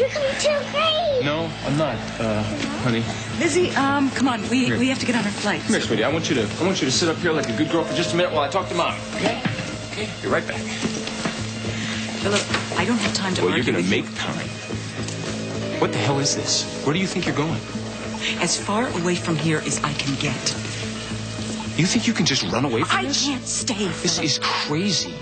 You're going to afraid. No, I'm not, honey. Lizzie, come on. We have to get on our flight. Come here, sweetie. I want you to sit up here like a good girl for just a minute while I talk to Mom. Okay? Okay. Be right back. Philip, I don't have time to Well, argue you're going to with make time. What the hell is this? Where do you think you're going? As far away from here as I can get. You think you can just run away from this? I can't stay, This Philip. is crazy.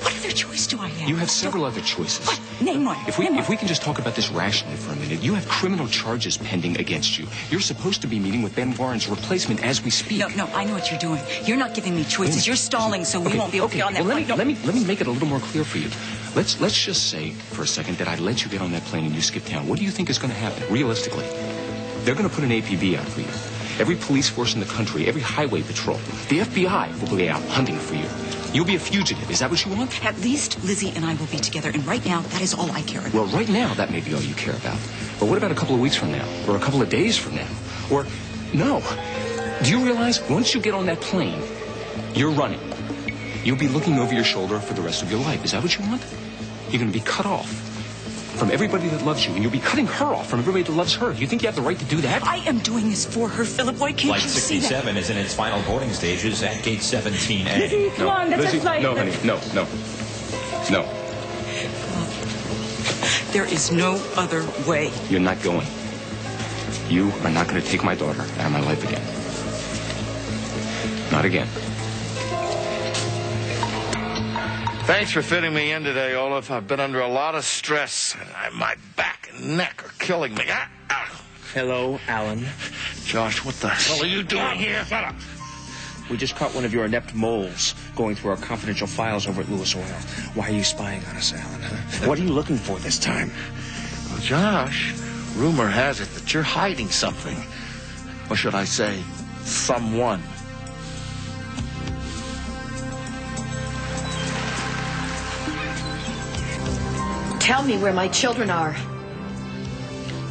What other choice do I have? You have several other choices. What? Name one. If we can just talk about this rationally for a minute, you have criminal charges pending against you. You're supposed to be meeting with Ben Warren's replacement as we speak. No, I know what you're doing. You're not giving me choices. You're stalling, so we won't be able to get on that plane. Let me make it a little more clear for you. Let's just say for a second that I let you get on that plane and you skip town. What do you think is going to happen, realistically? They're going to put an APB out for you. Every police force in the country, every highway patrol, the FBI will be out hunting for you. You'll be a fugitive. Is that what you want? At least Lizzie and I will be together, and right now, that is all I care about. Well, right now, that may be all you care about. But what about a couple of weeks from now? Or a couple of days from now? Or, no. Do you realize once you get on that plane, you're running. You'll be looking over your shoulder for the rest of your life. Is that what you want? You're going to be cut off from everybody that loves you, and you'll be cutting her off from everybody that loves her. You think you have the right to do that? I am doing this for her, Philip. Why can't Flight you see that? 67 is in its final boarding stages at gate 17A. Lizzie, come on, that's Lizzie, a flight. no, honey, no. There is no other way. You're not going. You are not going to take my daughter out of my life again. Not again. Thanks for fitting me in today, Olaf. I've been under a lot of stress. My back and neck are killing me. Hello, Alan. Josh, what the hell are you doing here? Shut up. We just caught one of your inept moles going through our confidential files over at Lewis Oil. Why are you spying on us, Alan? Huh? What are you looking for this time? Well, Josh, rumor has it that you're hiding something. Or should I say, someone. Tell me where my children are.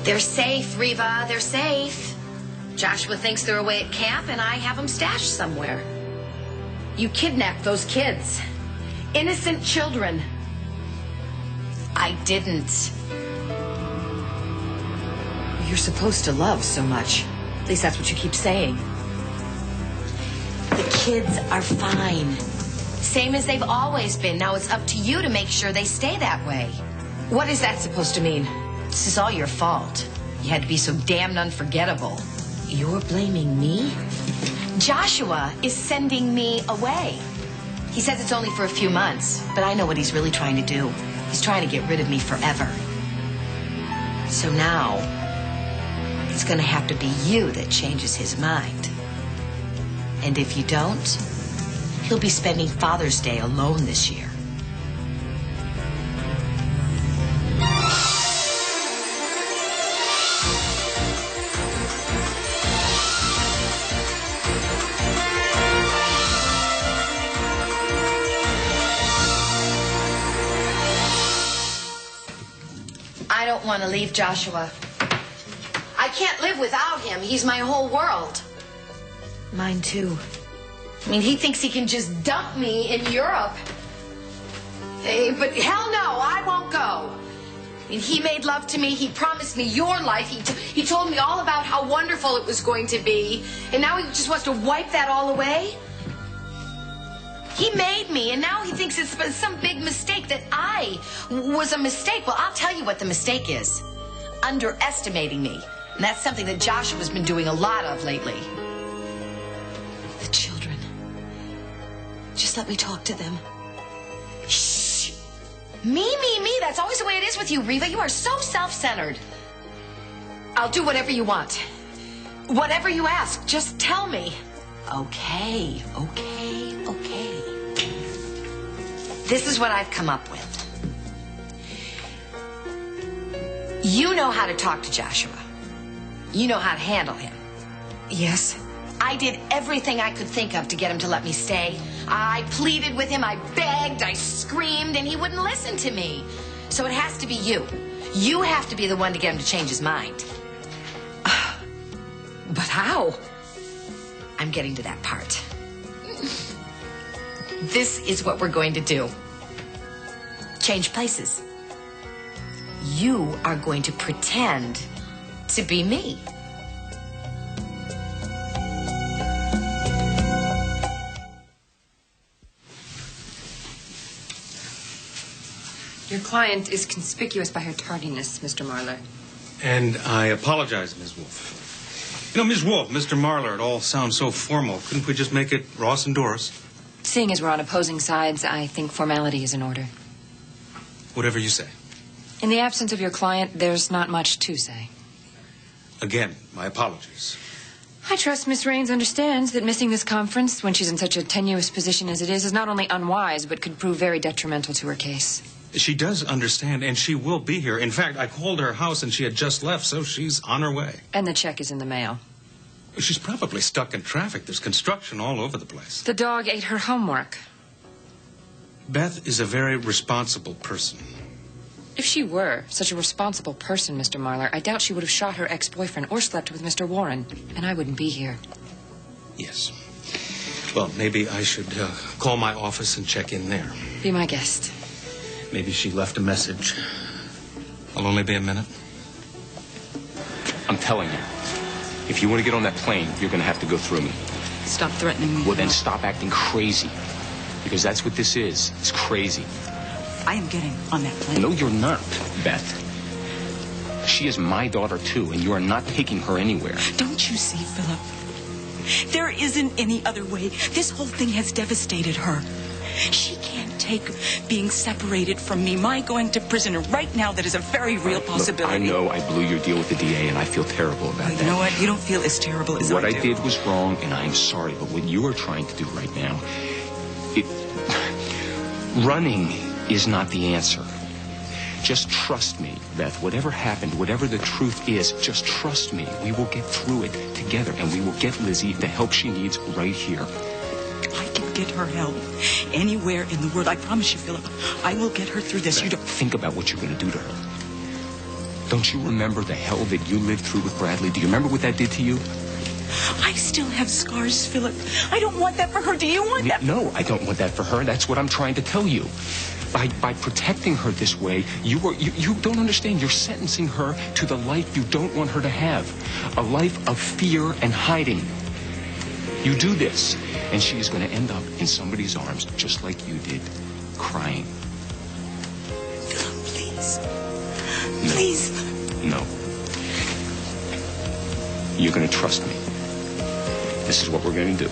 They're safe, Reva. They're safe. Joshua thinks they're away at camp, and I have them stashed somewhere. You kidnapped those kids. Innocent children. I didn't. You're supposed to love so much. At least that's what you keep saying. The kids are fine. Same as they've always been. Now it's up to you to make sure they stay that way. What is that supposed to mean? This is all your fault. You had to be so damned unforgettable. You're blaming me? Joshua is sending me away. He says it's only for a few months, but I know what he's really trying to do. He's trying to get rid of me forever. So now, it's going to have to be you that changes his mind. And if you don't, he'll be spending Father's Day alone this year. I don't want to leave Joshua. I can't live without him. He's my whole world. Mine too. I mean, he thinks he can just dump me in Europe. Hey, but hell no, I won't go. I mean, he made love to me. He promised me your life. He told me all about how wonderful it was going to be. And now he just wants to wipe that all away? He made me, and now he thinks it's some big mistake, that I was a mistake. Well, I'll tell you what the mistake is. Underestimating me. And that's something that Joshua's been doing a lot of lately. The children. Just let me talk to them. Shh. Me. That's always the way it is with you, Reva. You are so self-centered. I'll do whatever you want. Whatever you ask, just tell me. Okay. This is what I've come up with. You know how to talk to Joshua. You know how to handle him. Yes? I did everything I could think of to get him to let me stay. I pleaded with him, I begged, I screamed, and he wouldn't listen to me. So it has to be you. You have to be the one to get him to change his mind. But how? I'm getting to that part. This is what we're going to do. Change places. you are going to pretend to be me. Your client is conspicuous by her tardiness, Mr. Marlar. And I apologize, Ms. Wolfe. You know, Ms. Wolfe, Mr. Marlar, it all sounds so formal. Couldn't we just make it Ross and Doris? Seeing as we're on opposing sides, I think formality is in order. Whatever you say. In the absence of your client, there's not much to say. Again, my apologies. I trust Miss Raines understands that missing this conference when she's in such a tenuous position as it is not only unwise, but could prove very detrimental to her case. She does understand, and she will be here. In fact, I called her house, and she had just left, so she's on her way. And the check is in the mail. She's probably stuck in traffic. There's construction all over the place. The dog ate her homework. Beth is a very responsible person. If she were such a responsible person, Mr. Marlar, I doubt she would have shot her ex-boyfriend or slept with Mr. Warren, and I wouldn't be here. Yes. Well, maybe I should call my office and check in there. Be my guest. Maybe she left a message. I'll only be a minute. I'm telling you, if you want to get on that plane, you're going to have to go through me. Stop threatening me. Well, then stop acting crazy. Because that's what this is. It's crazy. I am getting on that plane. No, you're not, Beth. She is my daughter, too, and you are not taking her anywhere. Don't you see, Philip? There isn't any other way. This whole thing has devastated her. She can't take being separated from me. My going to prison right now, that is a very real possibility. Look, I know I blew your deal with the DA, and I feel terrible about that. You know what? You don't feel as terrible as I do. What I did was wrong, and I am sorry. But what you are trying to do right now, running is not the answer. Just trust me, Beth. Whatever happened, whatever the truth is, just trust me. We will get through it together, and we will get Lizzie the help she needs right here. I can get her help anywhere in the world. I promise you, Philip. I will get her through this. Beth, You don't think about what you're going to do to her. Don't you remember the hell that you lived through with Bradley? Do you remember what that did to you? I still have scars, Philip. I don't want that for her. Do you want that? No, I don't want that for her. That's what I'm trying to tell you. By protecting her this way, you don't understand. You're sentencing her to the life you don't want her to have. A life of fear and hiding. You do this, and she is going to end up in somebody's arms just like you did, crying. Philip, please. Please. No. You're going to trust me. This is what we're going to do.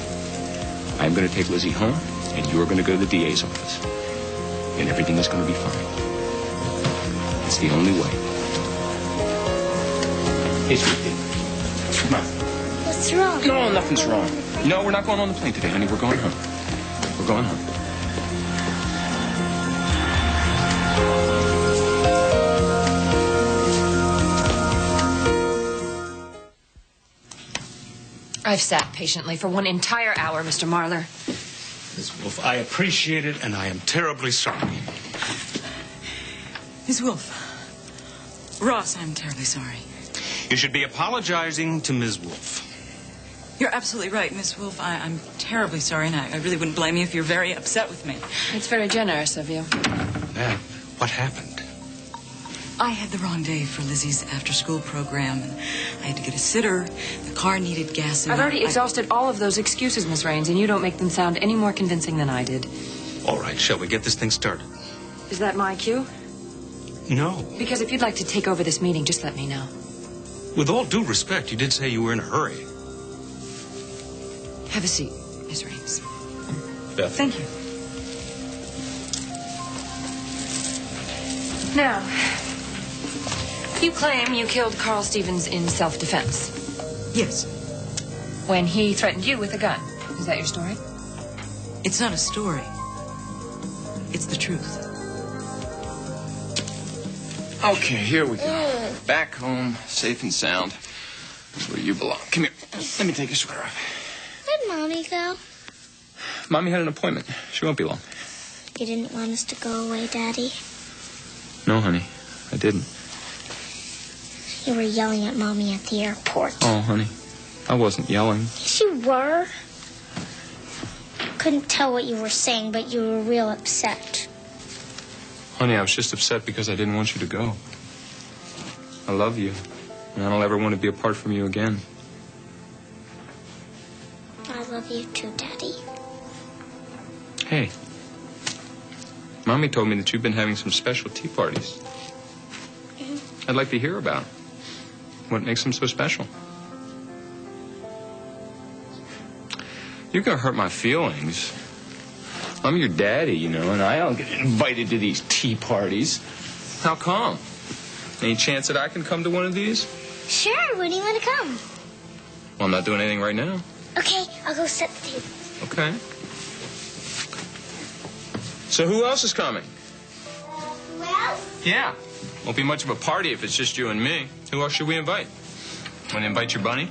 I'm going to take Lizzie home, and you are going to go to the DA's office. And everything is going to be fine. It's the only way. Hey, sweetie. Come on. What's wrong? No, nothing's wrong. No, we're not going on the plane today, honey. We're going home. We're going home. I've sat patiently for 1 entire hour, Mr. Marlar. Ms. Wolfe, I appreciate it, and I am terribly sorry. Ms. Wolfe. Ross, I'm terribly sorry. You should be apologizing to Ms. Wolfe. You're absolutely right, Miss Wolfe. I'm terribly sorry, and I really wouldn't blame you if you're very upset with me. It's very generous of you. Beth, what happened? I had the wrong day for Lizzie's after-school program, and I had to get a sitter. The car needed gas. I've already exhausted all of those excuses, Miss Raines, and you don't make them sound any more convincing than I did. All right, shall we get this thing started? Is that my cue? No. Because if you'd like to take over this meeting, just let me know. With all due respect, you did say you were in a hurry. Have a seat, Miss Raines. Beth. Thank you. Now, you claim you killed Carl Stevens in self-defense. Yes. When he threatened you with a gun. Is that your story? It's not a story. It's the truth. Okay, here we go. Back home, safe and sound. That's where you belong. Come here. Let me take your sweater off. Where'd Mommy go? Mommy had an appointment. She won't be long. You didn't want us to go away, Daddy? No, honey. I didn't. You were yelling at Mommy at the airport. Oh, honey. I wasn't yelling. Yes, you were. Couldn't tell what you were saying, but you were real upset. Honey, I was just upset because I didn't want you to go. I love you. And I don't ever want to be apart from you again. I love you too, Daddy. Hey. Mommy told me that you've been having some special tea parties. I'd like to hear about them. What makes them so special? You're going to hurt my feelings. I'm your daddy, you know, and I don't get invited to these tea parties. How come? Any chance that I can come to one of these? Sure, when do you want to come? Well, I'm not doing anything right now. Okay, I'll go set the table. Okay. So who else is coming? Who else? Yeah. Won't be much of a party if it's just you and me. Who else should we invite? Want to invite your bunny?